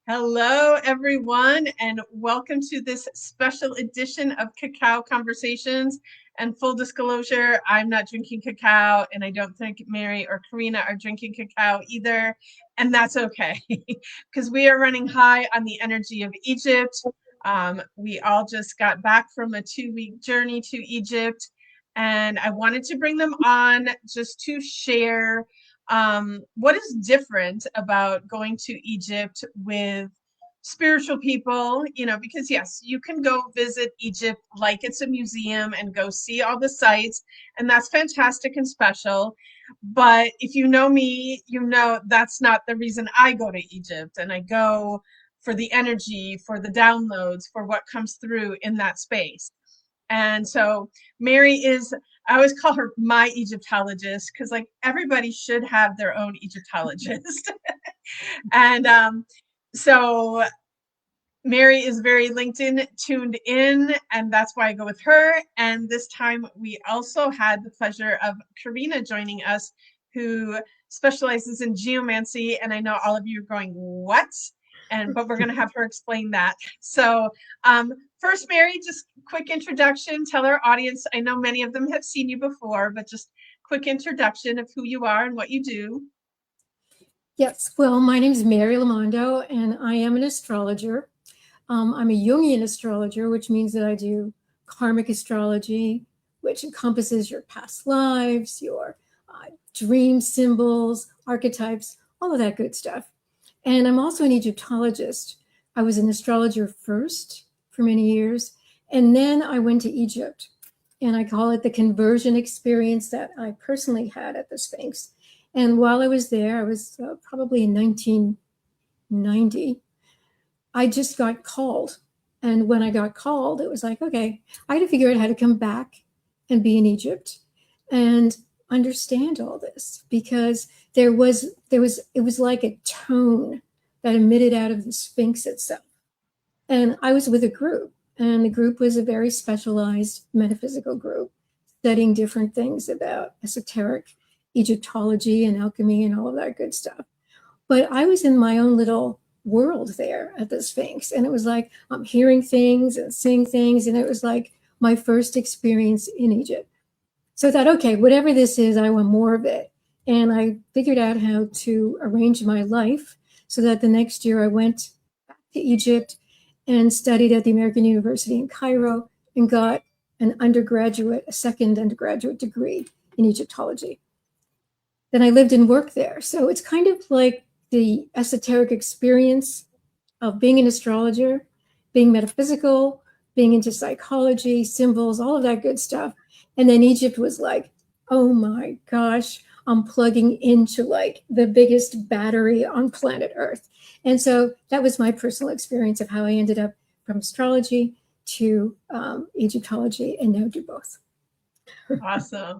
Hello, everyone, and welcome to this special edition of Cacao Conversations. And full disclosure, I'm not drinking cacao, and I don't think Mary or Karina are drinking cacao either. And that's okay, because we are running high on the energy of Egypt. We all just got back from a 2-week journey to Egypt, and I wanted to bring them on just to share what is different about going to Egypt with spiritual people, because yes, you can go visit Egypt like it's a museum and go see all the sites, and that's fantastic and special. But if you know me, you know that's not the reason I go to Egypt. And I go for the energy, for the downloads, for what comes through in that space. And so Mary is, I always call her my Egyptologist, because like everybody should have their own Egyptologist. And so Mary is very LinkedIn tuned in, and that's why I go with her. And this time we also had the pleasure of Karina joining us, who specializes in geomancy. And I know all of you are going, what? But we're going to have her explain that. So first, Mary, just quick introduction. Tell our audience, I know many of them have seen you before, but just quick introduction of who you are and what you do. Yes, well, my name is Mary Lamondo, and I am an astrologer. I'm a Jungian astrologer, which means that I do karmic astrology, which encompasses your past lives, your dream symbols, archetypes, all of that good stuff. And I'm also an Egyptologist. I was an astrologer first for many years, and then I went to Egypt. And I call it the conversion experience that I personally had at the Sphinx. And while I was there, I was probably in 1990, I just got called. And when I got called, it was like, okay, I had to figure out how to come back and be in Egypt and understand all this, because it was like a tone that emitted out of the Sphinx itself. And I was with a group, and the group was a very specialized metaphysical group studying different things about esoteric Egyptology and alchemy and all of that good stuff. But I was in my own little world there at the Sphinx. And it was like I'm hearing things and seeing things. And it was like my first experience in Egypt. So I thought, okay, whatever this is, I want more of it. And I figured out how to arrange my life so that the next year I went back to Egypt and studied at the American University in Cairo and got a second undergraduate degree in Egyptology. Then I lived and worked there. So it's kind of like the esoteric experience of being an astrologer, being metaphysical, being into psychology, symbols, all of that good stuff. And then Egypt was like, oh my gosh, I'm plugging into like the biggest battery on planet Earth. And so that was my personal experience of how I ended up from astrology to Egyptology, and now do both. Awesome.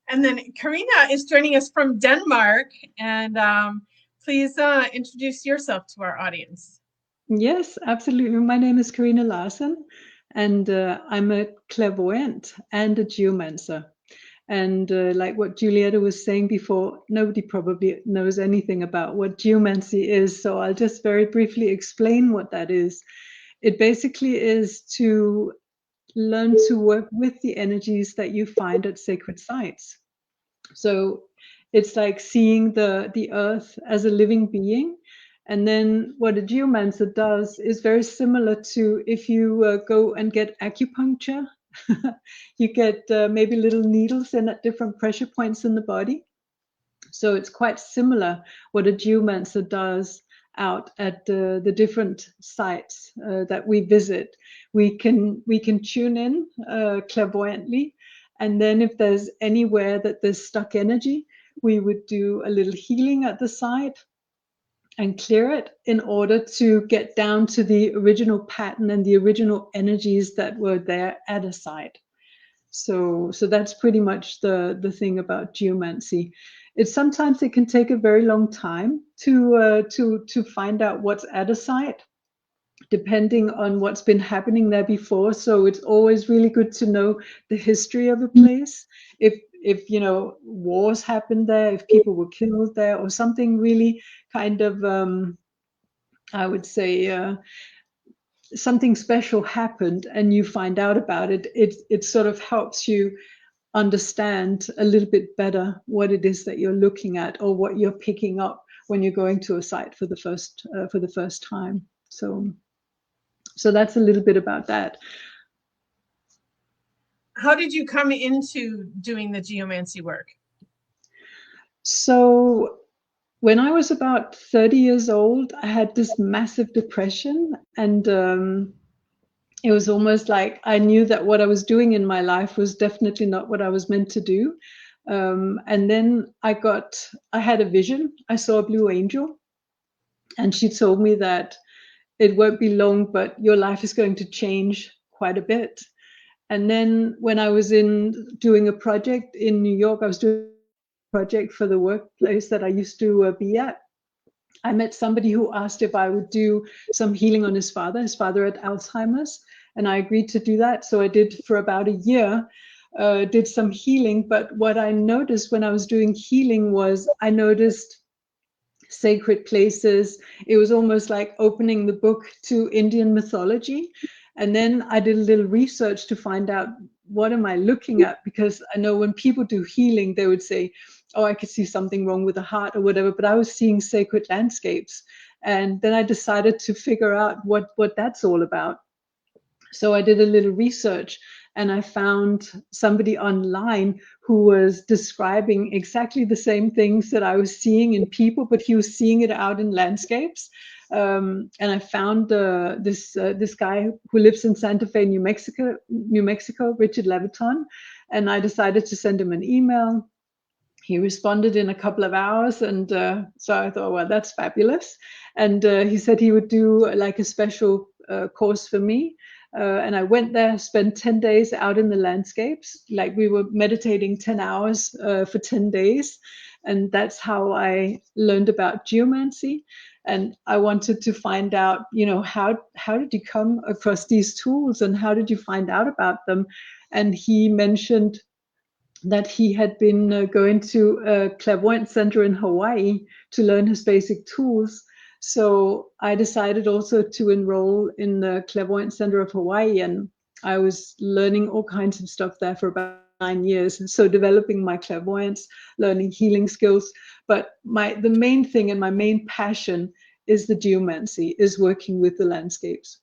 And then Karina is joining us from Denmark. And please introduce yourself to our audience. Yes, absolutely. My name is Karina Larsen, and I'm a clairvoyant and a geomancer. And like what Julieta was saying before, nobody probably knows anything about what geomancy is. So I'll just very briefly explain what that is. It basically is to learn to work with the energies that you find at sacred sites. So it's like seeing the earth as a living being. And then what a geomancer does is very similar to if you go and get acupuncture. You get maybe little needles in at different pressure points in the body. So it's quite similar what a geomancer does out at the different sites that we visit. We can tune in clairvoyantly, and then if there's anywhere that there's stuck energy, we would do a little healing at the site and clear it in order to get down to the original pattern and the original energies that were there at a site. So that's pretty much the thing about geomancy. Sometimes it can take a very long time to find out what's at a site, depending on what's been happening there before. So it's always really good to know the history of a place. If wars happened there, if people were killed there, or something really kind of I would say, something special happened and you find out about it, it sort of helps you understand a little bit better what it is that you're looking at or what you're picking up when you're going to a site for the first time. So that's a little bit about that. How did you come into doing the geomancy work? So when I was about 30 years old, I had this massive depression, and it was almost like I knew that what I was doing in my life was definitely not what I was meant to do. And then I had a vision. I saw a blue angel, and she told me that it won't be long, but your life is going to change quite a bit. And then when I was doing a project in New York, I was doing a project for the workplace that I used to be at. I met somebody who asked if I would do some healing on his father had Alzheimer's, and I agreed to do that. So I did for about a year, did some healing. But what I noticed when I was doing healing was I noticed sacred places. It was almost like opening the book to Indian mythology. And then I did a little research to find out, what am I looking at? Because I know when people do healing, they would say, oh, I could see something wrong with the heart or whatever, but I was seeing sacred landscapes. And then I decided to figure out what that's all about. So I did a little research, and I found somebody online who was describing exactly the same things that I was seeing in people, but he was seeing it out in landscapes. And I found this guy who lives in Santa Fe, New Mexico, Richard Leviton, and I decided to send him an email. He responded in a couple of hours, and so I thought, well, that's fabulous. And he said he would do like a special course for me. And I went there, spent 10 days out in the landscapes. Like, we were meditating 10 hours for 10 days. And that's how I learned about geomancy. And I wanted to find out, how did you come across these tools, and how did you find out about them? And he mentioned that he had been going to a clairvoyant center in Hawaii to learn his basic tools. So I decided also to enroll in the clairvoyant center of Hawaii, and I was learning all kinds of stuff there for about 9 years. So developing my clairvoyance, learning healing skills. But the main thing and my main passion is the geomancy, is working with the landscapes.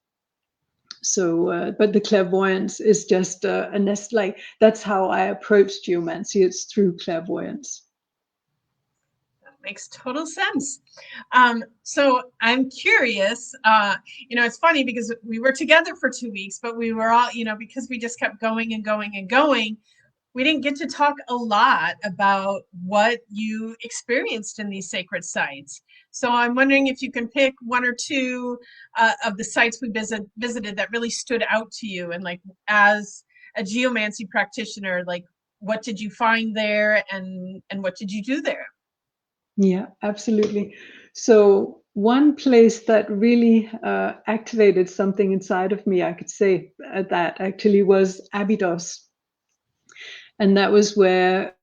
So, but the clairvoyance is just a nest. Like, that's how I approach geomancy. It's through clairvoyance. That makes total sense. So I'm curious, it's funny because we were together for 2 weeks, but we were all, because we just kept going and going and going, we didn't get to talk a lot about what you experienced in these sacred sites. So I'm wondering if you can pick one or two of the sites we visited that really stood out to you, and like, as a geomancy practitioner, like, what did you find there, and what did you do there? Yeah, absolutely. So one place that really activated something inside of me, I could say, that actually was Abydos. And that was where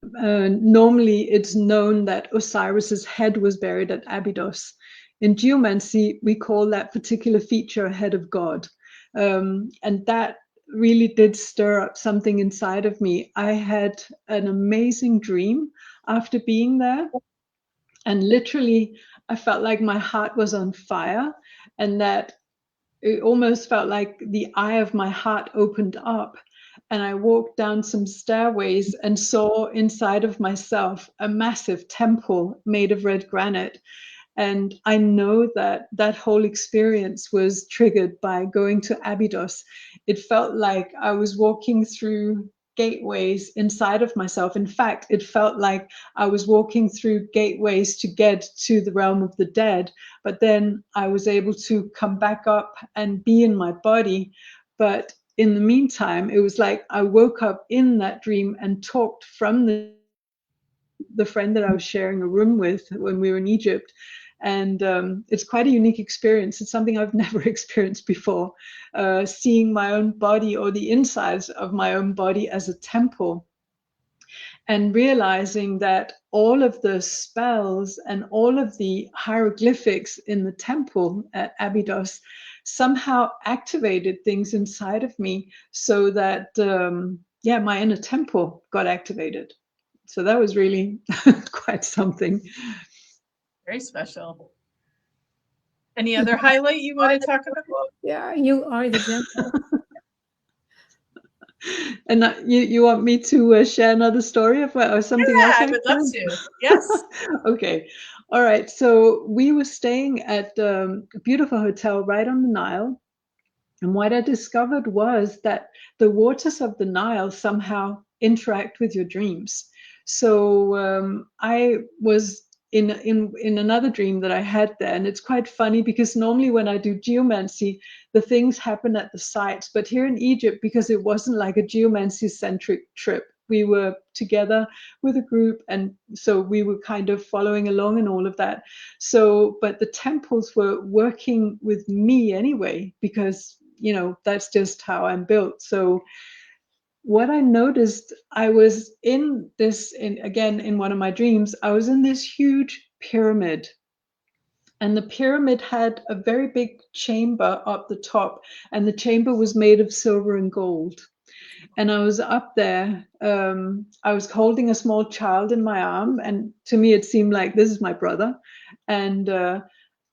normally it's known that Osiris's head was buried at Abydos. In geomancy, we call that particular feature a head of God. And that really did stir up something inside of me. I had an amazing dream after being there. And literally, I felt like my heart was on fire, and that it almost felt like the eye of my heart opened up. And I walked down some stairways and saw inside of myself a massive temple made of red granite. And I know that that whole experience was triggered by going to Abydos. It felt like I was walking through gateways inside of myself. In fact, it felt like I was walking through gateways to get to the realm of the dead. But then I was able to come back up and be in my body. But in the meantime, it was like I woke up in that dream and talked from the friend that I was sharing a room with when we were in Egypt. And it's quite a unique experience. It's something I've never experienced before, seeing my own body, or the insides of my own body, as a temple. and realizing that all of the spells and all of the hieroglyphics in the temple at Abydos somehow activated things inside of me, so that my inner temple got activated. So that was really quite something. Very special. Any other highlight you want to talk about? Yeah, you are the general. And you want me to share another story or something else? I would love to. Yes. Okay. All right. So we were staying at a beautiful hotel right on the Nile. And what I discovered was that the waters of the Nile somehow interact with your dreams. So I was in another dream that I had there, and it's quite funny because normally when I do geomancy, the things happen at the sites. But here in Egypt, because it wasn't like a geomancy centric trip, we were together with a group, and so we were kind of following along and all of that. So, but the temples were working with me anyway, because that's just how I'm built. So what I noticed, I was in one of my dreams, I was in this huge pyramid, and the pyramid had a very big chamber up the top, and the chamber was made of silver and gold. And I was up there. I was holding a small child in my arm, and to me it seemed like this is my brother. And there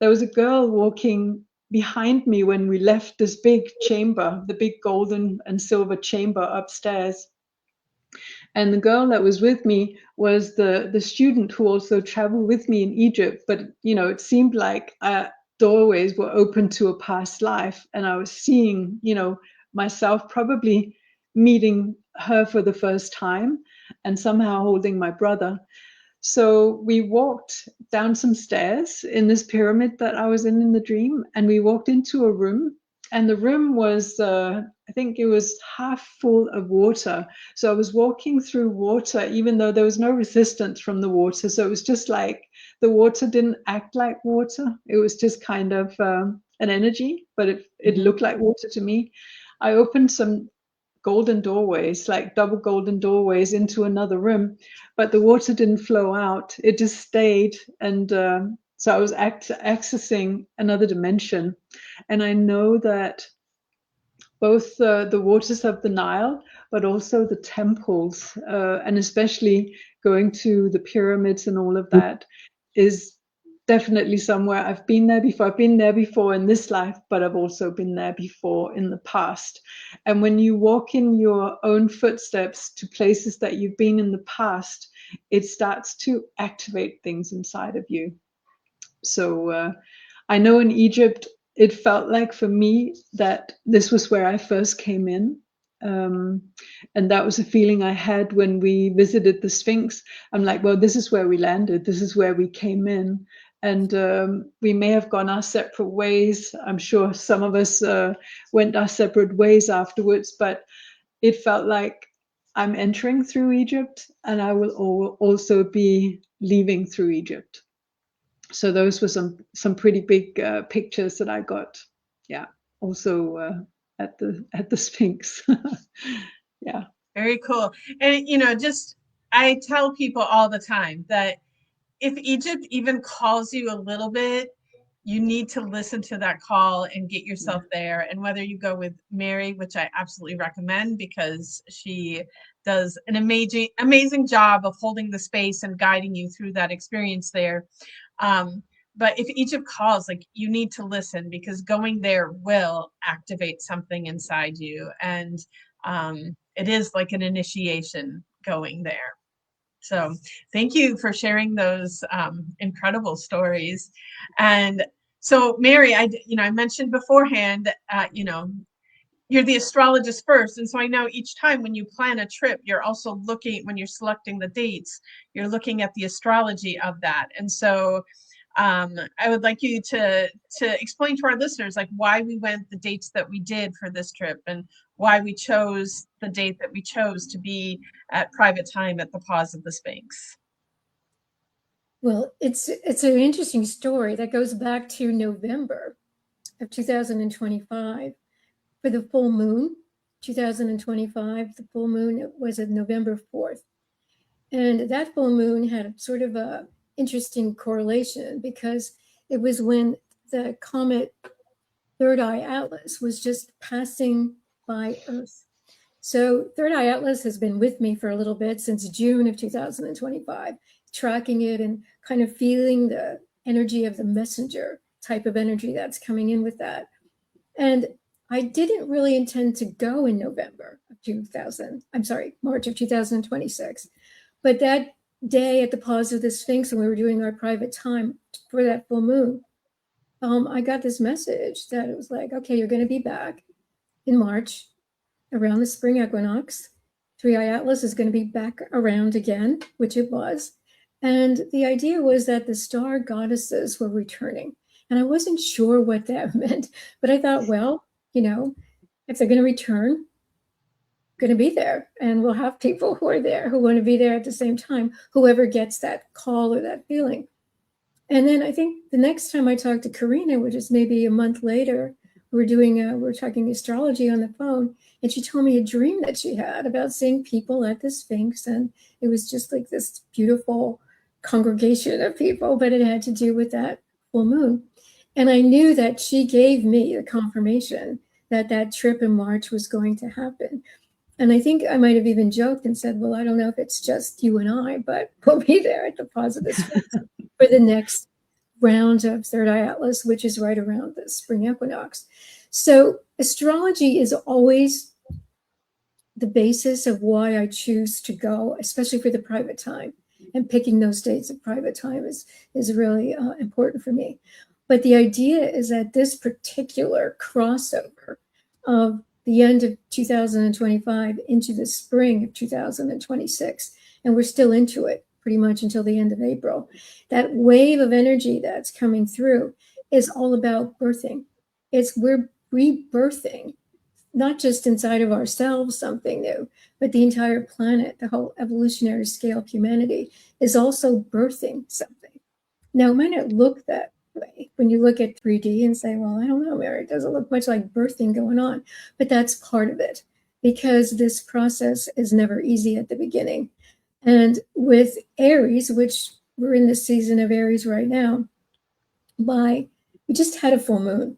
was a girl walking behind me when we left this big chamber, the big golden and silver chamber upstairs. And the girl that was with me was the student who also traveled with me in Egypt. But it seemed like doorways were open to a past life, and I was seeing myself probably meeting her for the first time, and somehow holding my brother. So we walked down some stairs in this pyramid that I was in the dream, and we walked into a room, and the room was, I think it was half full of water. So I was walking through water, even though there was no resistance from the water. So it was just like the water didn't act like water. It was just kind of an energy, but it looked like water to me. I opened some golden doorways, like double golden doorways into another room, but the water didn't flow out. It just stayed. And so I was accessing another dimension. And I know that both the waters of the Nile, but also the temples, and especially going to the pyramids and all of that, is definitely somewhere I've been there before. I've been there before in this life, but I've also been there before in the past. And when you walk in your own footsteps to places that you've been in the past, it starts to activate things inside of you. So I know in Egypt, it felt like for me that this was where I first came in. And that was a feeling I had when we visited the Sphinx. I'm like, well, this is where we landed. This is where we came in. And we may have gone our separate ways. I'm sure some of us went our separate ways afterwards, but it felt like I'm entering through Egypt, and I will also be leaving through Egypt. So those were some pretty big pictures that I got. Yeah, also at the Sphinx. Yeah. Very cool. And just I tell people all the time that if Egypt even calls you a little bit, you need to listen to that call and get yourself there. And whether you go with Mary, which I absolutely recommend because she does an amazing job of holding the space and guiding you through that experience there. But if Egypt calls, like, you need to listen, because going there will activate something inside you. And it is like an initiation going there. So thank you for sharing those incredible stories. And so, Mary, I mentioned beforehand, you're the astrologist first. And so I know each time when you plan a trip, you're also looking, when you're selecting the dates, you're looking at the astrology of that. And so I would like you to explain to our listeners, like, why we went the dates that we did for this trip, and why we chose the date that we chose to be at private time at the Pause of the Sphinx. Well, it's an interesting story that goes back to November of 2025 for the full moon. 2025, the full moon was at November 4th. And that full moon had sort of a interesting correlation because it was when the comet Third Eye Atlas was just passing by Earth. So Third Eye Atlas has been with me for a little bit since June of 2025, tracking it and kind of feeling the energy of the messenger type of energy that's coming in with that. And I didn't really intend to go in March of 2026. But that day at the Pause of the Sphinx, when we were doing our private time for that full moon, I got this message that it was like, okay, you're going to be back in March around the spring equinox. Three Eye Atlas is going to be back around again, which it was. And the idea was that the star goddesses were returning. And I wasn't sure what that meant, but I thought, well, if they're going to return, going to be there, and we'll have people who are there who want to be there at the same time, whoever gets that call or that feeling. And then I think the next time I talked to Karina, which is maybe a month later, we're talking astrology on the phone, and she told me a dream that she had about seeing people at the Sphinx, and it was just like this beautiful congregation of people, but it had to do with that full moon. And I knew that she gave me the confirmation that that trip in March was going to happen. And I think I might have even joked and said, well, I don't know if it's just you and I, but we'll be there at the Positive Sphinx for the next round of Third Eye Atlas, which is right around the spring equinox. So astrology is always the basis of why I choose to go, especially for the private time. And picking those dates of private time is really important for me. But the idea is that this particular crossover of the end of 2025 into the spring of 2026, and we're still into it pretty much until the end of April, that wave of energy that's coming through is all about birthing. We're rebirthing, not just inside of ourselves something new, but the entire planet, the whole evolutionary scale of humanity is also birthing something. Now, it might not look that way when you look at 3D and say, well, I don't know, Mary, it doesn't look much like birthing going on, but that's part of it because this process is never easy at the beginning. And with Aries, which we're in the season of Aries right now, we just had a full moon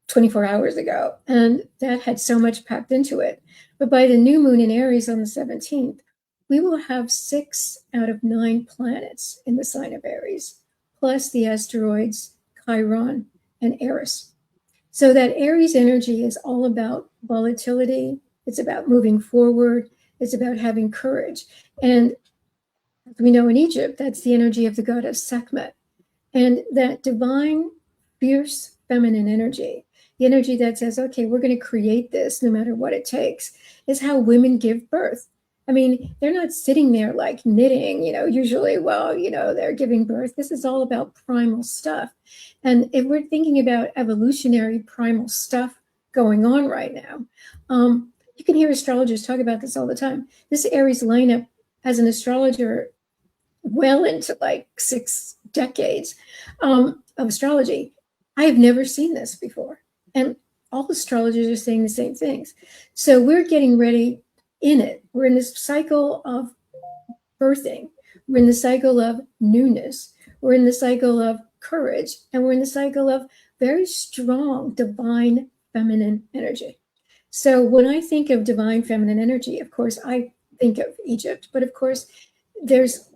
24 hours ago, and that had so much packed into it. But by the new moon in Aries on the 17th, we will have 6 out of 9 planets in the sign of Aries, plus the asteroids Chiron and Eris. So that Aries energy is all about volatility. It's about moving forward. It's about having courage. And as we know in Egypt, that's the energy of the goddess Sekhmet. And that divine, fierce, feminine energy, the energy that says, okay, we're going to create this no matter what it takes, is how women give birth. I mean, they're not sitting there like knitting, usually, they're giving birth. This is all about primal stuff. And if we're thinking about evolutionary primal stuff going on right now, you can hear astrologers talk about this all the time. This Aries lineup as an astrologer well into like 6 decades of astrology, I have never seen this before. And all astrologers are saying the same things. So we're getting ready in it. We're in this cycle of birthing. We're in the cycle of newness. We're in the cycle of courage. And we're in the cycle of very strong divine feminine energy. So when I think of divine feminine energy, of course, I think of Egypt. But of course, there's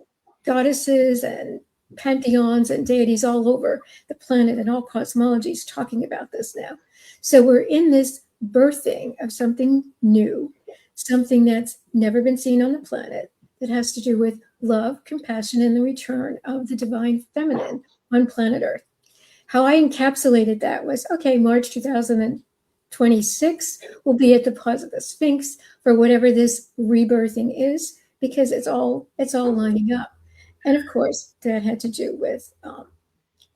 goddesses and pantheons and deities all over the planet and all cosmologies talking about this now. So we're in this birthing of something new, something that's never been seen on the planet, that has to do with love, compassion, and the return of the divine feminine on planet Earth. How I encapsulated that was, okay, March 2026 will be at the Pause of the Sphinx for whatever this rebirthing is, because it's all lining up. And of course, that had to do with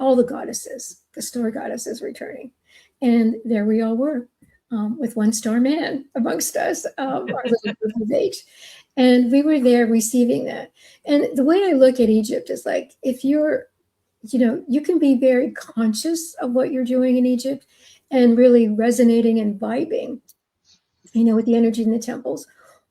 all the goddesses, the star goddesses returning. And there we all were with one star man amongst us, our little group of 8. And we were there receiving that. And the way I look at Egypt is like, if you're, you can be very conscious of what you're doing in Egypt and really resonating and vibing, with the energy in the temples,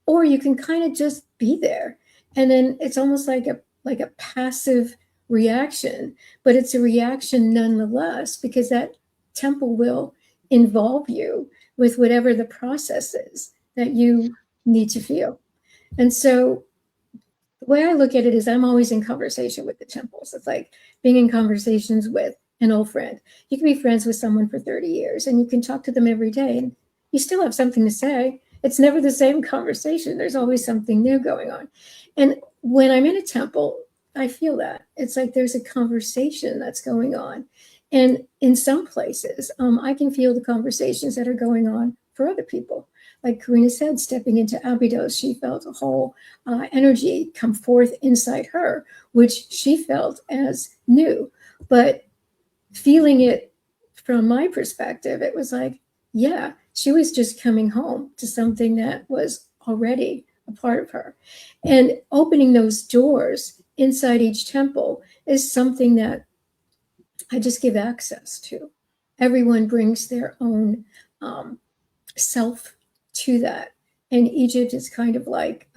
or you can kind of just be there. And then it's almost like a passive reaction, but it's a reaction nonetheless, because that temple will involve you with whatever the process is that you need to feel. And so the way I look at it is I'm always in conversation with the temples. It's like being in conversations with an old friend. You can be friends with someone for 30 years and you can talk to them every day and you still have something to say. It's never the same conversation. There's always something new going on. And when I'm in a temple, I feel that. It's like there's a conversation that's going on. And in some places, I can feel the conversations that are going on for other people. Like Karina said, stepping into Abydos, she felt a whole energy come forth inside her, which she felt as new. But feeling it from my perspective, it was like, yeah, she was just coming home to something that was already a part of her. And opening those doors inside each temple is something that I just give access to. Everyone brings their own self to that. And Egypt is kind of like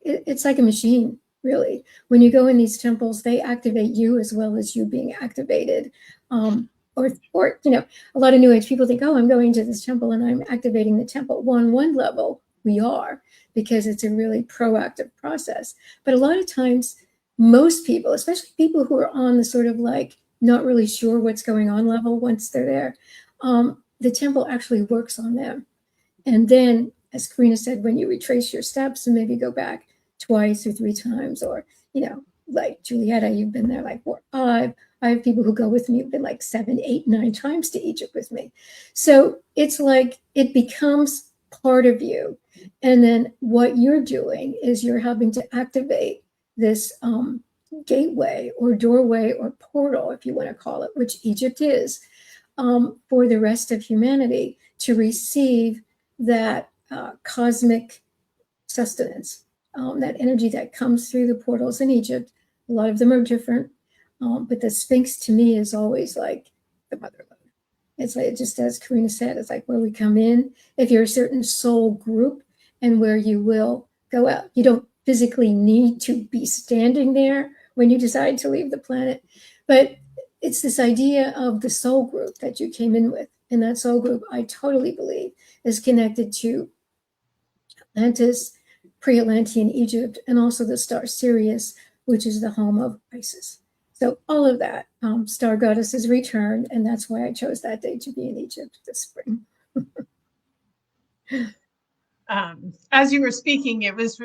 it's like a machine, really. When you go in these temples, they activate you as well as you being activated. Or a lot of New Age people think, oh, I'm going to this temple and I'm activating the temple. Well, on one level, we are, because it's a really proactive process. But a lot of times, most people, especially people who are on the sort of like not really sure what's going on level once they're there, the temple actually works on them. And then, as Karina said, when you retrace your steps and maybe go back twice or three times, or, like Julietta, you've been there like 4, 5. I have people who go with me who've been like 7, 8, 9 times to Egypt with me. So it's like it becomes part of you. And then what you're doing is you're having to activate this gateway or doorway or portal, if you want to call it, which Egypt is, for the rest of humanity to receive that cosmic sustenance, that energy that comes through the portals in Egypt. A lot of them are different, but the Sphinx to me is always like the mother lode. It's like, just as Karina said, it's like where we come in, if you're a certain soul group, and where you will go out. You don't physically need to be standing there when you decide to leave the planet, but it's this idea of the soul group that you came in with. And that soul group, I totally believe, is connected to Atlantis, pre-Atlantean Egypt, and also the star Sirius, which is the home of Isis. So all of that, star goddesses returned, and that's why I chose that day to be in Egypt this spring. As you were speaking, it was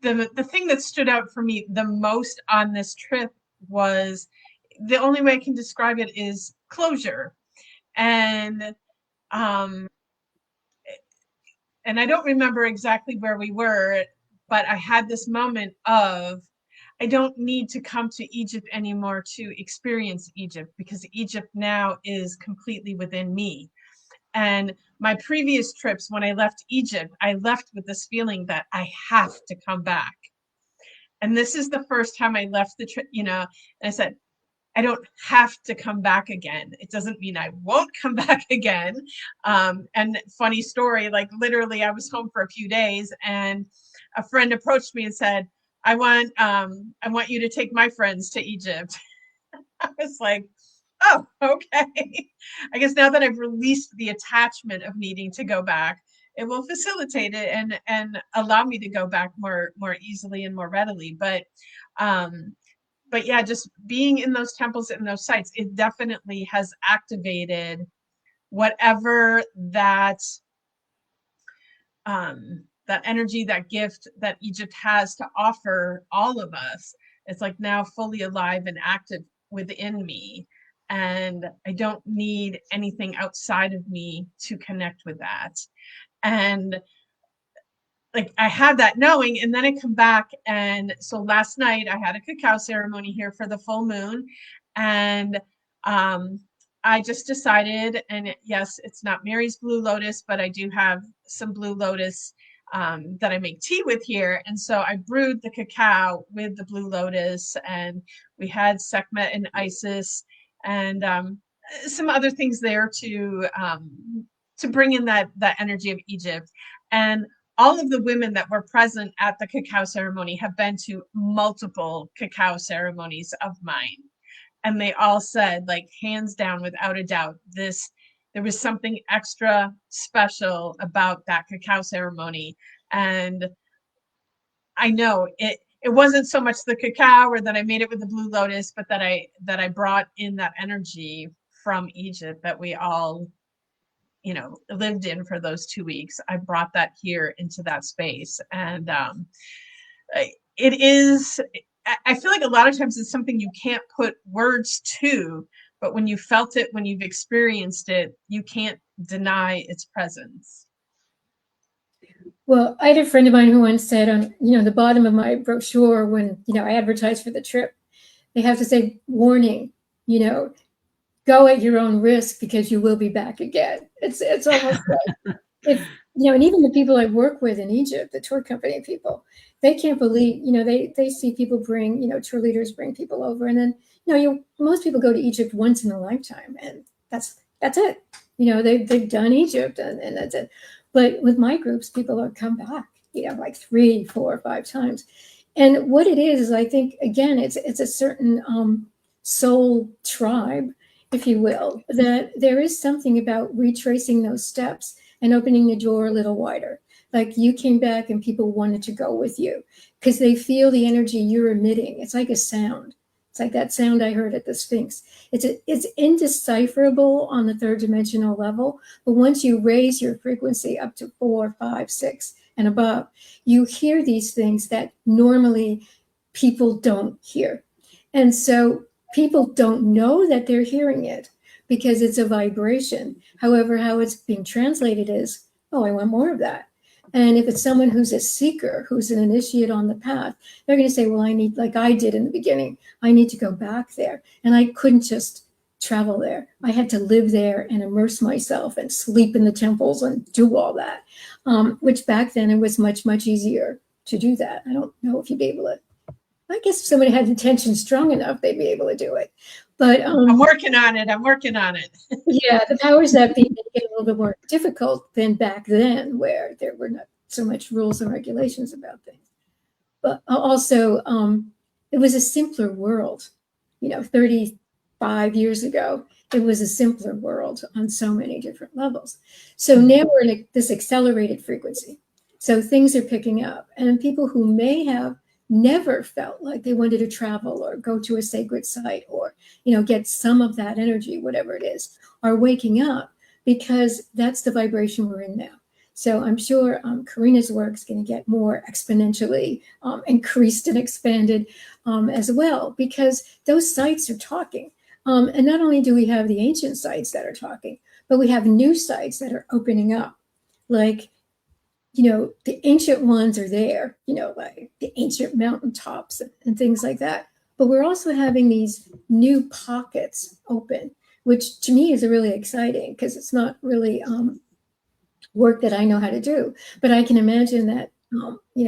the thing that stood out for me the most on this trip was, the only way I can describe it is closure. And I don't remember exactly where we were, but I had this moment of, I don't need to come to Egypt anymore to experience Egypt, because Egypt now is completely within me. And my previous trips, when I left Egypt, I left with this feeling that I have to come back. And this is the first time I left the trip, and I said, I don't have to come back again. It doesn't mean I won't come back again. And funny story, like literally I was home for a few days and a friend approached me and said, I want you to take my friends to Egypt. I was like, oh, okay. I guess now that I've released the attachment of needing to go back, it will facilitate it and allow me to go back more easily and more readily. But yeah, just being in those temples and those sites, it definitely has activated whatever that that energy, that gift that Egypt has to offer all of us. It's like now fully alive and active within me. And I don't need anything outside of me to connect with that. And like I had that knowing, and then I come back, and so last night I had a cacao ceremony here for the full moon, and I just decided, and yes, it's not Mary's blue lotus, but I do have some blue lotus that I make tea with here, and so I brewed the cacao with the blue lotus, and we had Sekhmet and Isis, and some other things there to bring in that energy of Egypt. And all of the women that were present at the cacao ceremony have been to multiple cacao ceremonies of mine. And they all said, like, hands down, without a doubt, there was something extra special about that cacao ceremony. And I know it wasn't so much the cacao or that I made it with the blue lotus, but that I brought in that energy from Egypt that we all, lived in for those 2 weeks. I brought that here into that space. And it is, I feel like a lot of times it's something you can't put words to, but when you felt it, when you've experienced it, you can't deny its presence. Well, I had a friend of mine who once said on, the bottom of my brochure when, I advertised for the trip, they have to say, warning, go at your own risk because you will be back again. It's almost like if, and even the people I work with in Egypt, the tour company people, they can't believe, they see people bring, tour leaders bring people over. And then, most people go to Egypt once in a lifetime and that's it. They've done Egypt and that's it. But with my groups, people have come back, like 3, 4, 5 times. And what it is I think, again, it's a certain soul tribe, if you will, that there is something about retracing those steps and opening the door a little wider. Like you came back and people wanted to go with you because they feel the energy you're emitting. It's like a sound. It's like that sound I heard at the Sphinx. It's indecipherable on the 3rd dimensional level, but once you raise your frequency up to 4, 5, 6 and above, you hear these things that normally people don't hear. And so people don't know that they're hearing it because it's a vibration. However, how it's being translated is, oh, I want more of that. And if it's someone who's a seeker, who's an initiate on the path, they're going to say, well, I need, like I did in the beginning, I need to go back there. And I couldn't just travel there. I had to live there and immerse myself and sleep in the temples and do all that, which back then it was much, much easier to do that. I don't know if you'd be able to. I guess if somebody had intention strong enough, they'd be able to do it. But I'm working on it. Yeah, the powers that be get a little bit more difficult than back then, where there were not so much rules and regulations about things. But also, it was a simpler world. 35 years ago, it was a simpler world on so many different levels. So now we're in this accelerated frequency. So things are picking up, and people who may have never felt like they wanted to travel or go to a sacred site or get some of that energy, whatever it is, are waking up because that's the vibration we're in now. So I'm sure Karina's work is going to get more exponentially increased and expanded as well, because those sites are talking. And not only do we have the ancient sites that are talking, but we have new sites that are opening up. Like, the ancient ones are there, like the ancient mountaintops and things like that. But we're also having these new pockets open, which to me is really exciting because it's not really work that I know how to do. But I can imagine that,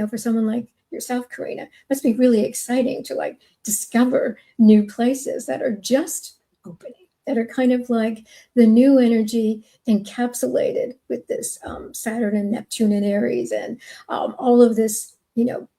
for someone like yourself, Karina, must be really exciting to like discover new places that are just opening, that are kind of like the new energy encapsulated with this Saturn and Neptune and Aries and all of this,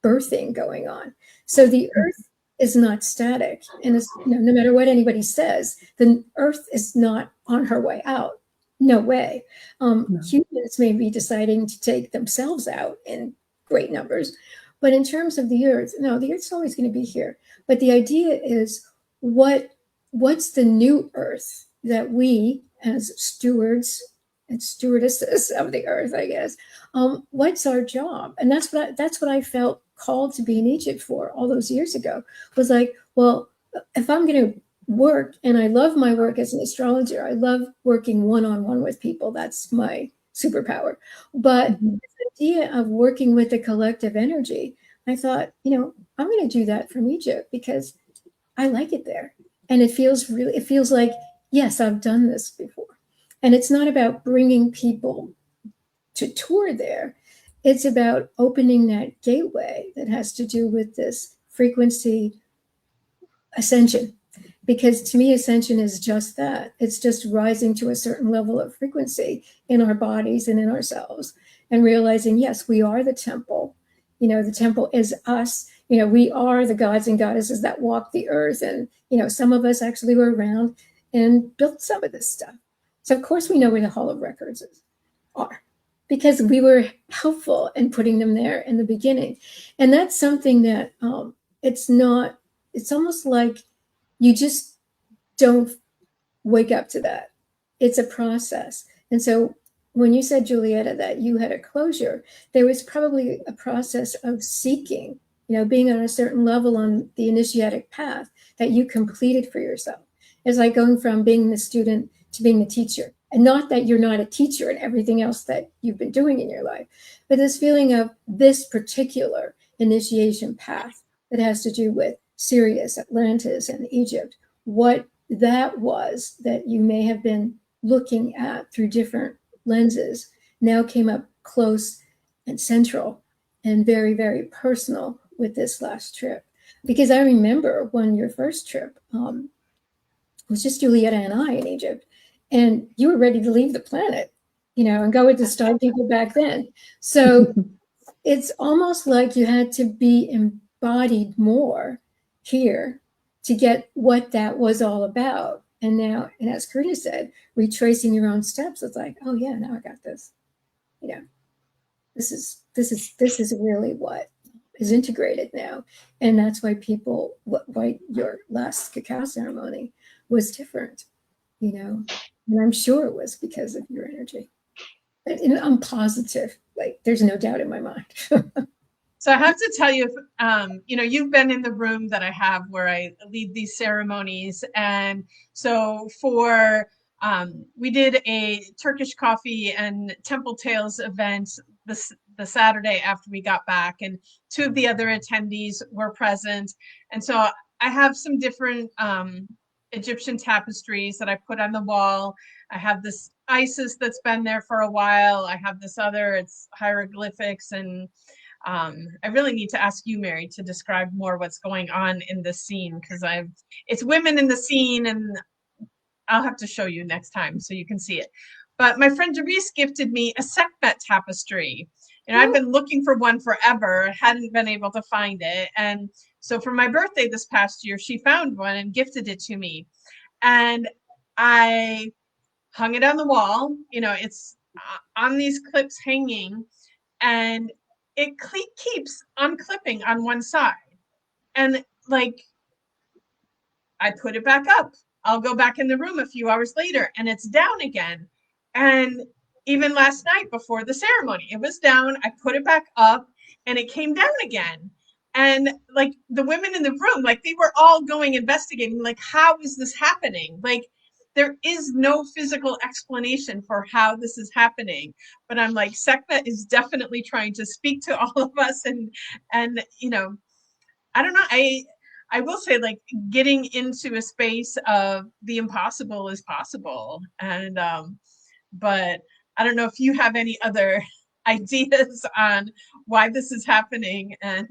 birthing going on. So the Earth is not static, and it's, no matter what anybody says, the Earth is not on her way out. No way. No. Humans may be deciding to take themselves out in great numbers, but in terms of the Earth, no, the Earth's always going to be here. But the idea is what's the new Earth that we, as stewards and stewardesses of the Earth, I guess, what's our job? And that's what I felt called to be in Egypt for all those years ago. Was like, well, if I'm going to work, and I love my work as an astrologer, I love working one-on-one with people. That's my superpower. But the idea of working with the collective energy, I thought, I'm going to do that from Egypt because I like it there. And it feels like, yes, I've done this before. And it's not about bringing people to tour there. It's about opening that gateway that has to do with this frequency ascension. Because to me, ascension is just that. It's just rising to a certain level of frequency in our bodies and in ourselves. and realizing, yes, we are the temple. The temple is us. We are the gods and goddesses that walk the earth. And, some of us actually were around and built some of this stuff. So, of course, we know where the Hall of Records are because we were helpful in putting them there in the beginning. And that's something that it's almost like you just don't wake up to that. It's a process. And so when you said, Julietta, that you had a closure, there was probably a process of seeking, being on a certain level on the initiatic path that you completed for yourself. It's like going from being the student to being the teacher. And not that you're not a teacher and everything else that you've been doing in your life, but this feeling of this particular initiation path that has to do with Sirius, Atlantis, and Egypt, what that was that you may have been looking at through different lenses now came up close and central and very, very personal with this last trip. Because I remember when your first trip it was just Julietta and I in Egypt, and you were ready to leave the planet, and go with the star people back then. So it's almost like you had to be embodied more here to get what that was all about. And now, and as Karina said, retracing your own steps, it's like, oh yeah, now I got this. This is really what is integrated now. And that's why why your last cacao ceremony was different, and I'm sure it was because of your energy. And I'm positive, like there's no doubt in my mind. So I have to tell you, you've been in the room that I have where I lead these ceremonies. And so we did a Turkish coffee and Temple Tales event the Saturday after we got back, and two of the other attendees were present. And so I have some different Egyptian tapestries that I put on the wall. I have this Isis that's been there for a while. I have this other, it's hieroglyphics, and I really need to ask you, Mary, to describe more what's going on in this scene, because it's women in the scene, and I'll have to show you next time so you can see it. But my friend Doris gifted me a Sekhmet tapestry. I've been looking for one forever, hadn't been able to find it. And so for my birthday this past year, she found one and gifted it to me. And I hung it on the wall. It's on these clips hanging, and it keeps unclipping on one side. And I put it back up. I'll go back in the room a few hours later and it's down again. And even last night before the ceremony, it was down. I put it back up and it came down again. And the women in the room, they were all going investigating, how is this happening? There is no physical explanation for how this is happening. But I'm like, Sekhmet is definitely trying to speak to all of us. And I don't know. I will say, getting into a space of the impossible is possible. And, but I don't know if you have any other ideas on why this is happening. And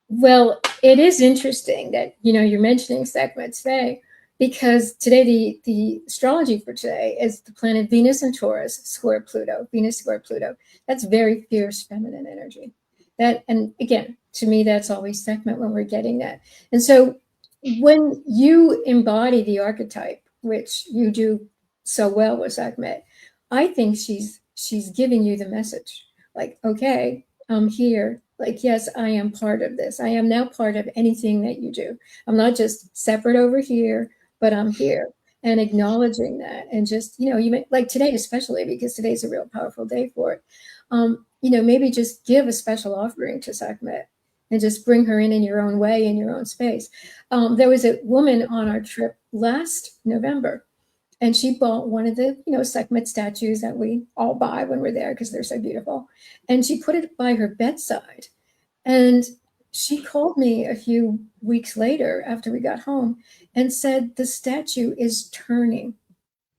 well, it is interesting that, you're mentioning Sekhmet today, because today the astrology for today is the planet Venus in Taurus square Pluto, Venus square Pluto. That's very fierce feminine energy. And again, to me, that's always Sekhmet when we're getting that. And so when you embody the archetype, which you do so well with Sekhmet, I think she's giving you the message. Okay, I'm here. Yes, I am part of this. I am now part of anything that you do. I'm not just separate over here, but I'm here, and acknowledging that. And just, you today, especially because today's a real powerful day for it. Maybe just give a special offering to Sekhmet and just bring her in your own way, in your own space. There was a woman on our trip last November, and she bought one of the, Sekhmet statues that we all buy when we're there because they're so beautiful. And she put it by her bedside. And she called me a few weeks later after we got home and said, the statue is turning.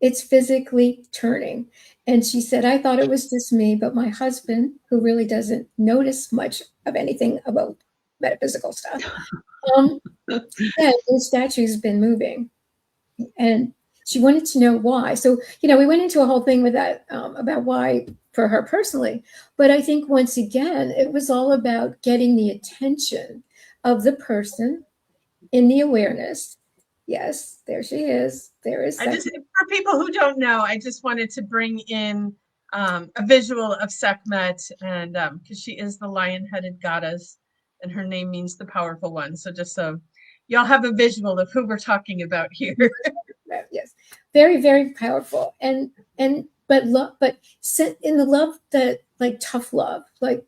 It's physically turning. And she said, I thought it was just me, but my husband, who really doesn't notice much of anything about metaphysical stuff, said the statue's been moving. And she wanted to know why. So, we went into a whole thing with that about why for her personally. But I think once again, it was all about getting the attention of the person in the awareness. Yes, there she is. There is for people who don't know, I just wanted to bring in a visual of Sekhmet, and because she is the lion-headed goddess, and her name means the powerful one. So just so y'all have a visual of who we're talking about here. Yes, very, very powerful, but love, but in the love that like tough love, like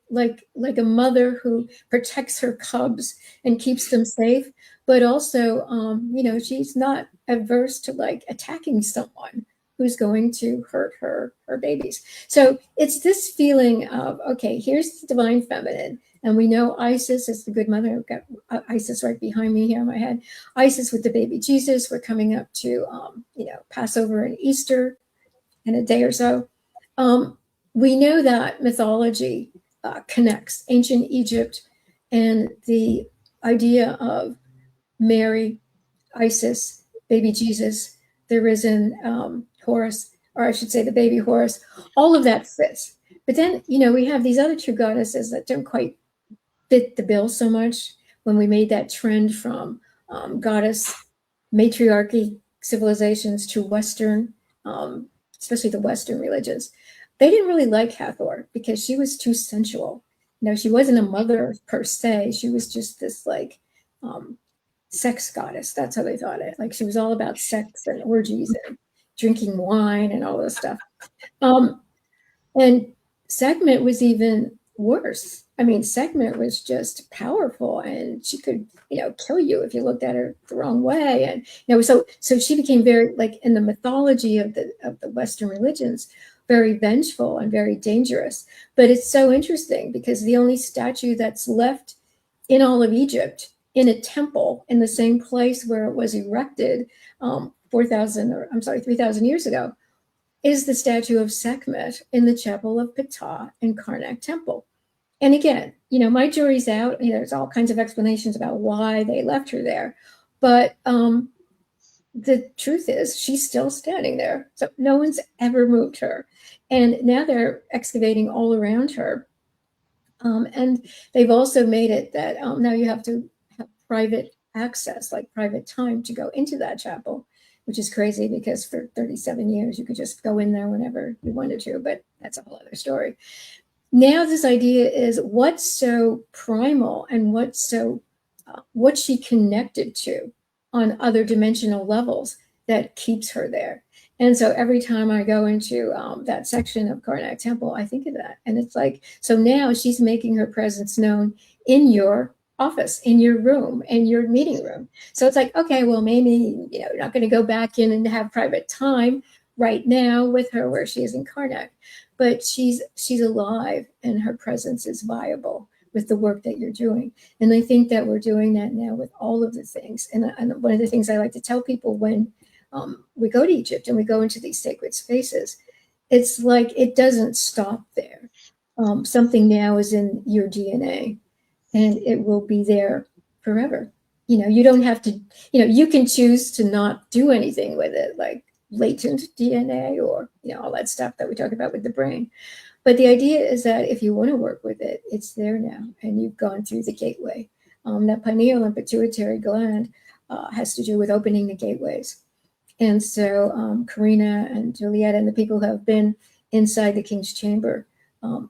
a mother who protects her cubs and keeps them safe, but also, she's not averse to like attacking someone who's going to hurt her babies. So it's this feeling of, okay, here's the divine feminine, and we know Isis is the good mother. I've got Isis right behind me here on my head. Isis with the baby Jesus. We're coming up to, Passover and Easter in a day or so. We know that mythology connects ancient Egypt and the idea of Mary, Isis, baby Jesus, the risen Horus, or I should say the baby Horus. All of that fits. But then, we have these other two goddesses that don't quite fit the bill so much when we made that trend from goddess matriarchy civilizations to Western, especially the Western religions. They didn't really like Hathor because she was too sensual. She wasn't a mother per se. She was just this like sex goddess. That's how they thought it. Like she was all about sex and orgies and drinking wine and all this stuff. And Sekhmet was even worse. I mean, Sekhmet was just powerful, and she could, kill you if you looked at her the wrong way. And so she became very, like in the mythology of the Western religions, very vengeful and very dangerous. But it's so interesting because the only statue that's left in all of Egypt in a temple in the same place where it was erected 3,000 years ago is the statue of Sekhmet in the chapel of Ptah in Karnak Temple. And again, my jury's out. There's all kinds of explanations about why they left her there. But the truth is she's still standing there. So no one's ever moved her. And now they're excavating all around her. And they've also made it that now you have to have private access, like private time to go into that chapel, which is crazy because for 37 years you could just go in there whenever you wanted to, but that's a whole other story. Now this idea is what's so primal and what's what she connected to on other dimensional levels that keeps her there. And so every time I go into that section of Karnak Temple, I think of that. And it's like, so now she's making her presence known in your office, in your room, in your meeting room. So it's like, okay, well, maybe, you're not going to go back in and have private time right now with her where she is in Karnak, but she's alive and her presence is viable with the work that you're doing. And I think that we're doing that now with all of the things. And one of the things I like to tell people when we go to Egypt and we go into these sacred spaces, it's like it doesn't stop there. Something now is in your DNA and it will be there forever. You don't have to, you can choose to not do anything with it, like latent DNA or, all that stuff that we talk about with the brain. But the idea is that if you want to work with it, it's there now and you've gone through the gateway. That pineal and pituitary gland has to do with opening the gateways. And so Karina and Juliet and the people who have been inside the King's Chamber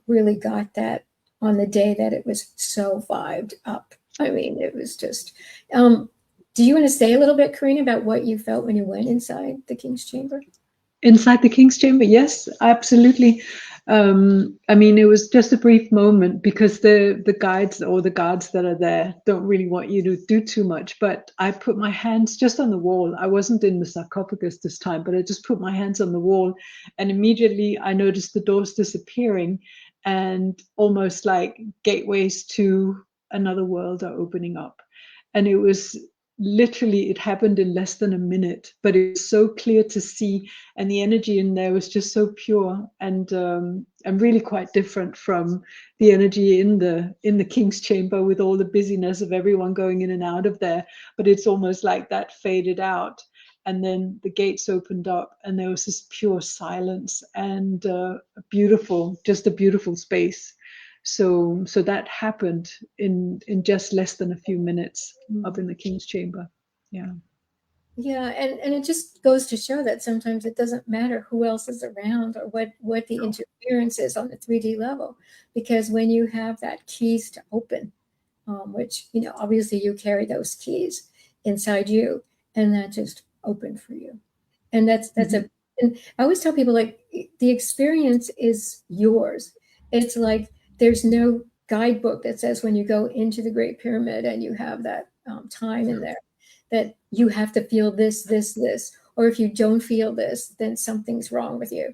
really got that on the day that it was so vibed up. I mean, it was just, do you want to say a little bit, Karina, about what you felt when you went inside the King's Chamber? Inside the King's Chamber, yes, absolutely. I mean, it was just a brief moment because the guides or the guards that are there don't really want you to do too much. But I put my hands just on the wall. I wasn't in the sarcophagus this time, but I just put my hands on the wall, and immediately I noticed the doors disappearing, and almost like gateways to another world are opening up. And it was literally, it happened in less than a minute, but it was so clear to see, and the energy in there was just so pure and really quite different from the energy in the King's Chamber with all the busyness of everyone going in and out of there. But it's almost like that faded out, and then the gates opened up, and there was this pure silence and just a beautiful space. So that happened in just less than a few minutes up in the King's Chamber. Yeah. Yeah, and it just goes to show that sometimes it doesn't matter who else is around or what the interference is on the 3D level, because when you have that keys to open, which, you know, obviously you carry those keys inside you, and that just opened for you. And that's a, and I always tell people, like, the experience is yours. It's like there's no guidebook that says when you go into the Great Pyramid and you have that time in there that you have to feel this, or if you don't feel this, then something's wrong with you.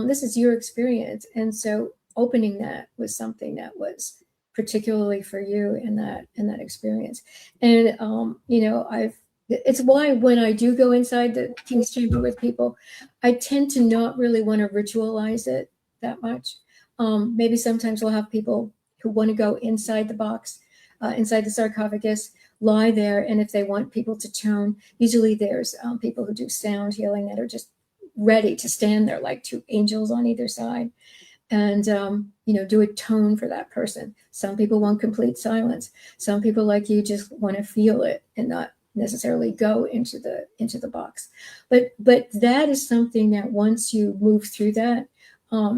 This is your experience, and so opening that was something that was particularly for you in that experience. And you know, it's why when I do go inside the King's Chamber with people, I tend to not really want to ritualize it that much. Maybe sometimes we'll have people who want to go inside the box, inside the sarcophagus, lie there, and if they want people to tone, usually there's people who do sound healing that are just ready to stand there like two angels on either side, and you know, do a tone for that person. Some people want complete silence. Some people, like you, just want to feel it and not necessarily go into the box. But that is something that once you move through that,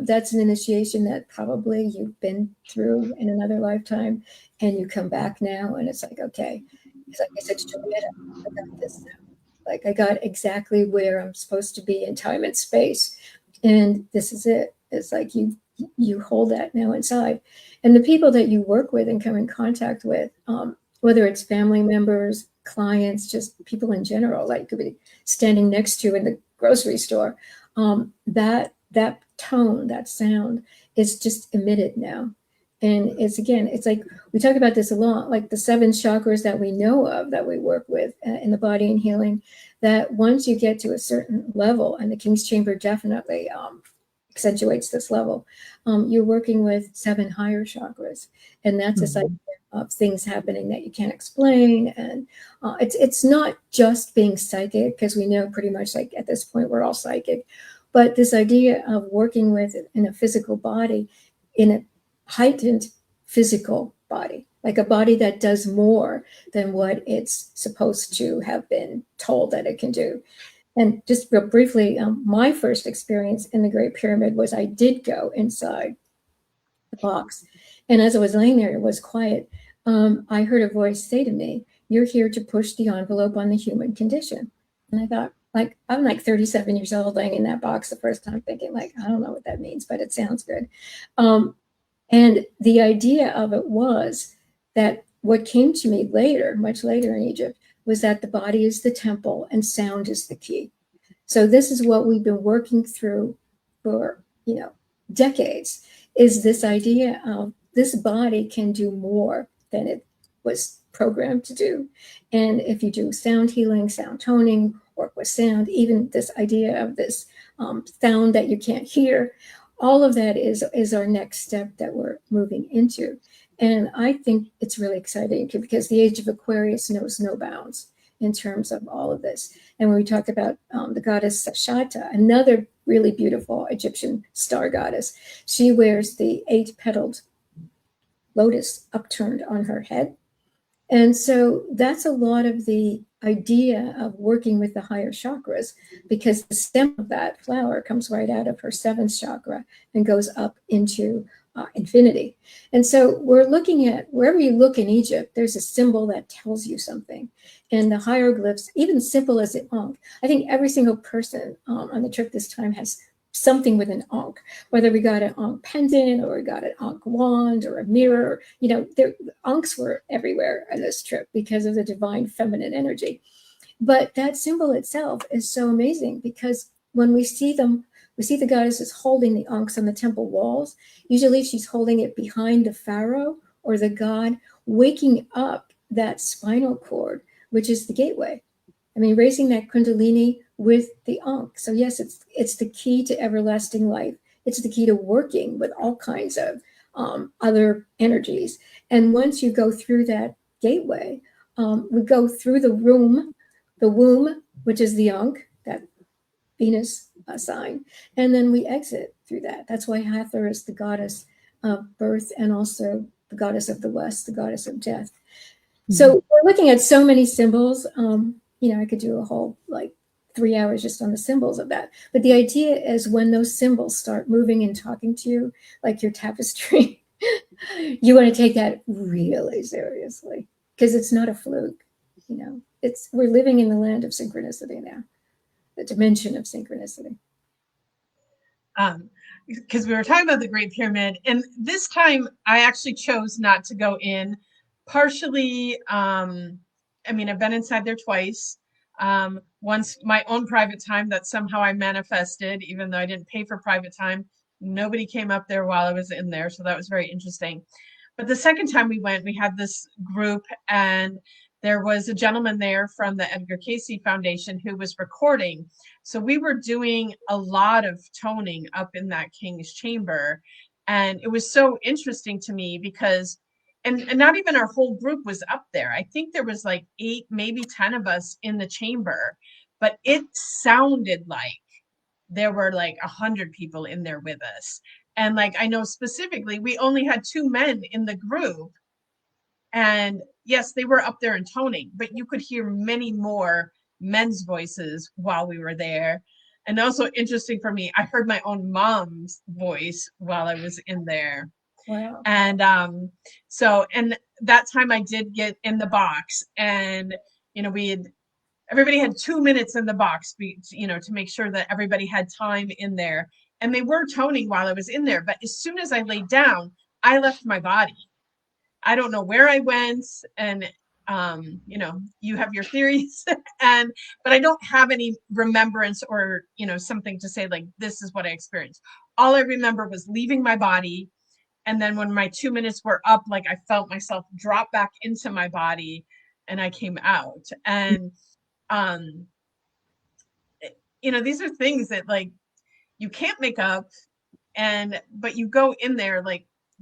that's an initiation that probably you've been through in another lifetime, and you come back now, and it's like, okay, it's like I said to Julieta, I got this now. Like, I got exactly where I'm supposed to be in time and space, and this is it. It's like you hold that now inside, and the people that you work with and come in contact with, whether it's family members, clients, just people in general, like you could be standing next to you in the grocery store, that tone, that sound is just emitted now. And it's, again, it's like we talk about this a lot, like the 7 chakras that we know of that we work with in the body and healing, that once you get to a certain level, and the King's Chamber definitely accentuates this level, you're working with 7 higher chakras, and that's a cycle of things happening that you can't explain. And it's not just being psychic, because we know pretty much, like, at this point we're all psychic, but this idea of working with it in a physical body, in a heightened physical body, like a body that does more than what it's supposed to have been told that it can do. And just real briefly, my first experience in the Great Pyramid was I did go inside the box. And as I was laying there, it was quiet. I heard a voice say to me, "You're here to push the envelope on the human condition." And I thought, like, I'm like 37 years old laying in that box the first time, thinking, like, I don't know what that means, but it sounds good. And the idea of it was that what came to me later, much later in Egypt, was that the body is the temple and sound is the key. So this is what we've been working through for, you know, decades, is this idea of this body can do more than it was programmed to do. And if you do sound healing, sound toning, work with sound, even this idea of this sound that you can't hear, all of that is our next step that we're moving into. And I think it's really exciting because the age of Aquarius knows no bounds in terms of all of this. And when we talked about the goddess Shata, another really beautiful Egyptian star goddess, she wears the 8-petaled lotus upturned on her head. And so that's a lot of the idea of working with the higher chakras, because the stem of that flower comes right out of her 7th chakra and goes up into infinity. And so we're looking at, wherever you look in Egypt, there's a symbol that tells you something. And the hieroglyphs, even simple as an Ankh, I think every single person on the trip this time has something with an Ankh, whether we got an Ankh pendant or we got an Ankh wand or a mirror. You know, Ankhs were everywhere on this trip because of the divine feminine energy. But that symbol itself is so amazing, because when we see them, we see the goddess is holding the Ankhs on the temple walls. Usually she's holding it behind the pharaoh or the god, waking up that spinal cord, which is the gateway. I mean, raising that kundalini with the Ankh. So yes, it's the key to everlasting life. It's the key to working with all kinds of other energies. And once you go through that gateway, we go through the room the womb, which is the Ankh, that Venus sign, and then we exit through that. That's why Hathor is the goddess of birth and also the goddess of the West, the goddess of death. So we're looking at so many symbols. I could do a whole 3 hours just on the symbols of that. But the idea is when those symbols start moving and talking to you, like your tapestry, you want to take that really seriously because it's not a fluke. We're living in the land of synchronicity now, the dimension of synchronicity. Because we were talking about the Great Pyramid, and this time I actually chose not to go in. Partially, I've been inside there twice. Once my own private time that somehow I manifested, even though I didn't pay for private time. Nobody came up there while I was in there, so that was very interesting. But the second time we went, we had this group, and there was a gentleman there from the Edgar Cayce Foundation who was recording. So we were doing a lot of toning up in that King's Chamber. And it was so interesting to me because, and not even our whole group was up there. I think there was 8, maybe 10 of us in the chamber, but it sounded like there were 100 people in there with us. And I know specifically, we only had 2 men in the group. And yes, they were up there intoning, but you could hear many more men's voices while we were there. And also interesting for me, I heard my own mom's voice while I was in there. Wow. And and that time I did get in the box, and everybody had 2 minutes in the box, to make sure that everybody had time in there. And they were toning while I was in there, but as soon as I laid down, I left my body. I don't know where I went, and you have your theories, but I don't have any remembrance or something to say this is what I experienced. All I remember was leaving my body, and then when my 2 minutes were up, I felt myself drop back into my body, and I came out. And these are things that you can't make up, but you go in there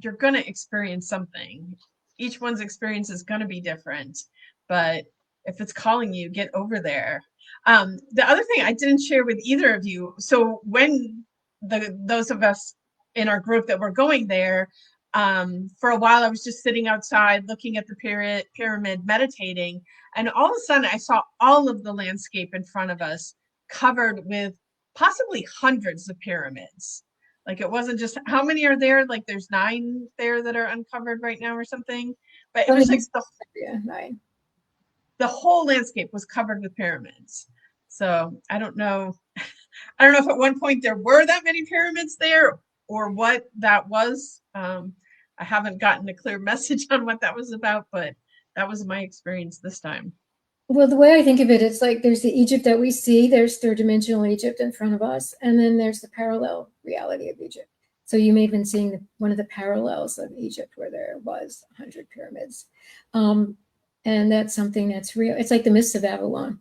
you're going to experience something. Each one's experience is going to be different, but if it's calling you, get over there. The other thing I didn't share with either of you, so when those of us in our group that were going there, for a while I was just sitting outside looking at the pyramid, meditating, and all of a sudden I saw all of the landscape in front of us covered with possibly hundreds of pyramids. It wasn't just, how many are there? There's 9 there that are uncovered right now or something. But it was the whole landscape was covered with pyramids. So I don't know. I don't know if at one point there were that many pyramids there or what that was. I haven't gotten a clear message on what that was about, but that was my experience this time. Well, the way I think of it, it's there's the Egypt that we see, there's third dimensional Egypt in front of us, and then there's the parallel reality of Egypt. So you may have been seeing one of the parallels of Egypt where there was 100 pyramids. And that's something that's real. It's like the myths of Babylon.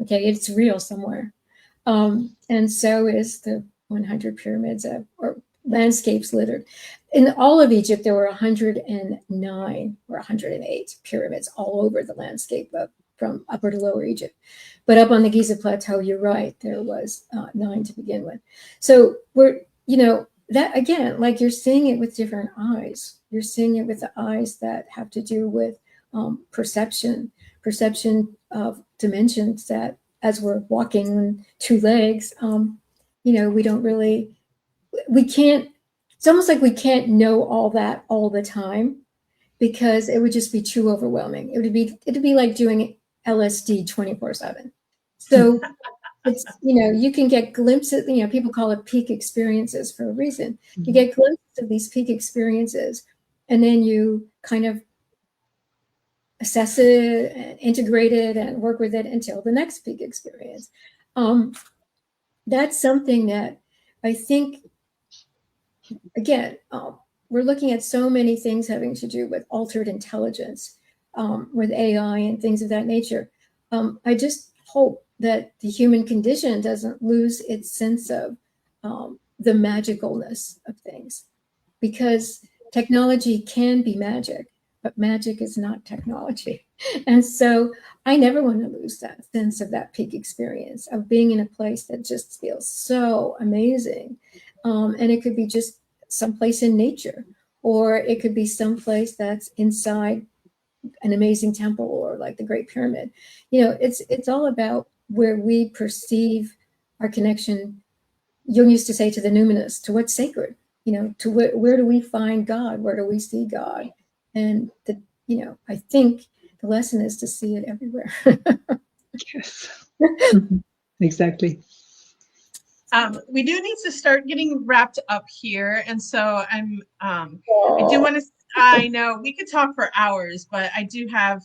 Okay, it's real somewhere. And so is the 100 pyramids or landscapes littered. In all of Egypt, there were 109 or 108 pyramids all over the landscape from Upper to Lower Egypt. But up on the Giza Plateau, you're right, there was 9 to begin with. So we're, that again, you're seeing it with different eyes. You're seeing it with the eyes that have to do with perception of dimensions that as we're walking on 2 legs, we don't really, we can't, it's almost like we can't know all that all the time because it would just be too overwhelming. It'd be like doing LSD 24/7. So it's, you can get glimpses, people call it peak experiences for a reason. You get glimpses of these peak experiences, and then you kind of assess it and integrate it and work with it until the next peak experience. That's something that I think, again, we're looking at so many things having to do with altered intelligence, with AI and things of that nature. I just hope that the human condition doesn't lose its sense of the magicalness of things, because technology can be magic. but magic is not technology. And so I never want to lose that sense of that peak experience of being in a place that just feels so amazing. And it could be just someplace in nature, or it could be someplace that's inside an amazing temple or like the Great Pyramid. It's all about where we perceive our connection. Jung used to say to the numinous, to what's sacred, to where do we find God? Where do we see God? And I think the lesson is to see it everywhere. Yes. Exactly. We do need to start getting wrapped up here, and so I do want to. I know we could talk for hours, but I do have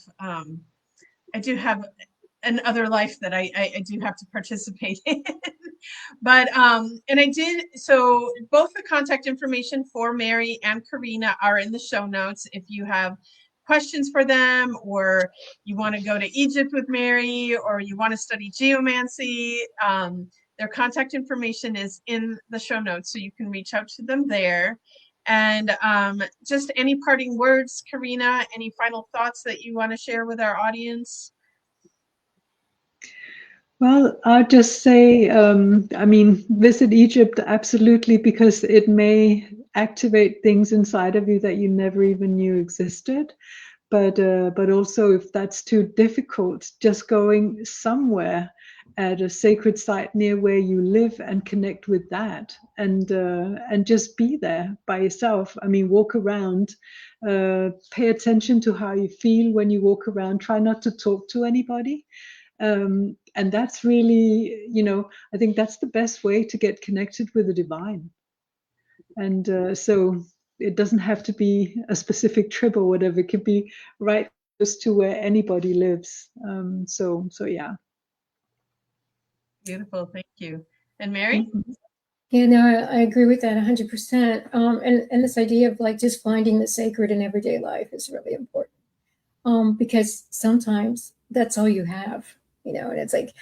another life that I do have to participate in. But and I did, so both the contact information for Mary and Karina are in the show notes. If you have questions for them, or you want to go to Egypt with Mary, or you want to study geomancy, their contact information is in the show notes, so you can reach out to them there. And just any parting words, Karina, any final thoughts that you want to share with our audience? Well, I'll just say, visit Egypt absolutely, because it may activate things inside of you that you never even knew existed. But also, if that's too difficult, just going somewhere at a sacred site near where you live and connect with that, and just be there by yourself. I mean, walk around, pay attention to how you feel when you walk around. Try not to talk to anybody. And that's really, I think that's the best way to get connected with the divine. And so it doesn't have to be a specific trip or whatever. It could be right close to where anybody lives. So yeah. Beautiful, thank you. And Mary? Mm-hmm. Yeah, no, I agree with that 100%. And this idea of like just finding the sacred in everyday life is really important. Because sometimes that's all you have, and it's like,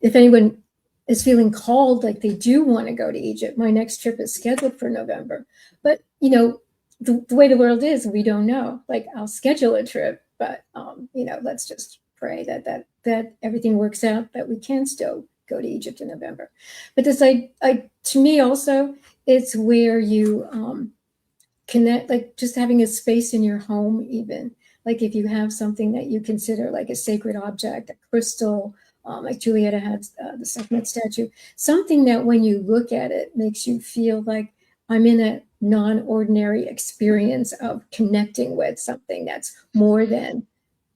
if anyone is feeling called, like they do want to go to Egypt, my next trip is scheduled for November. But, the way the world is, we don't know. Like, I'll schedule a trip, but, let's just pray that everything works out, that we can still go to Egypt in November. But this, to me also, it's where you connect, like just having a space in your home, even like if you have something that you consider like a sacred object, a crystal, like Julieta had the Sekhmet statue, something that when you look at it makes you feel like I'm in a non-ordinary experience of connecting with something that's more than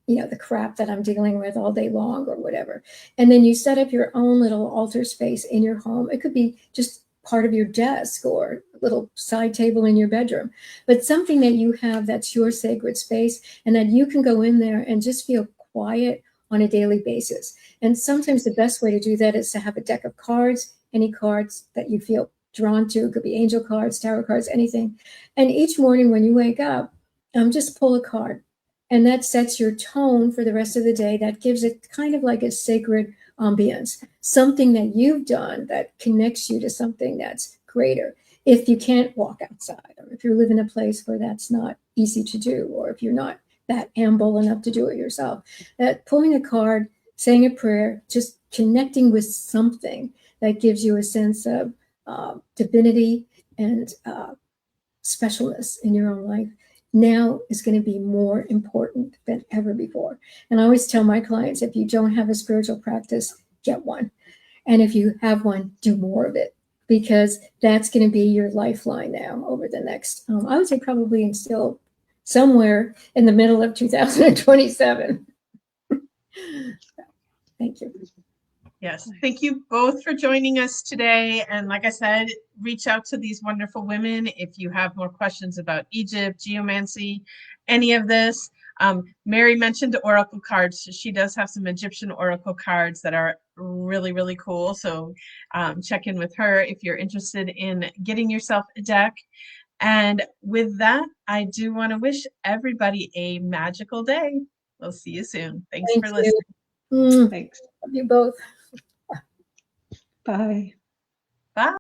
the crap that I'm dealing with all day long or whatever. And then you set up your own little altar space in your home. It could be just part of your desk or a little side table in your bedroom, but something that you have that's your sacred space, and that you can go in there and just feel quiet on a daily basis. And sometimes the best way to do that is to have a deck of cards, any cards that you feel drawn to. It could be angel cards, tarot cards, anything. And each morning when you wake up, just pull a card. And that sets your tone for the rest of the day. That gives it kind of like a sacred ambience, something that you've done that connects you to something that's greater. If you can't walk outside, or if you live in a place where that's not easy to do, or if you're not that amble enough to do it yourself, that pulling a card, saying a prayer, just connecting with something that gives you a sense of divinity and specialness in your own life now is going to be more important than ever before. And I always tell my clients, if you don't have a spiritual practice, get one. And if you have one, do more of it, because that's going to be your lifeline now over the next, I would say probably until somewhere in the middle of 2027. Thank you. Yes, thank you both for joining us today. And like I said, reach out to these wonderful women if you have more questions about Egypt, geomancy, any of this. Mary mentioned oracle cards. She does have some Egyptian oracle cards that are really, really cool. So check in with her if you're interested in getting yourself a deck. And with that, I do want to wish everybody a magical day. We'll see you soon. Thanks for listening. Thanks. Love you both. Bye. Bye.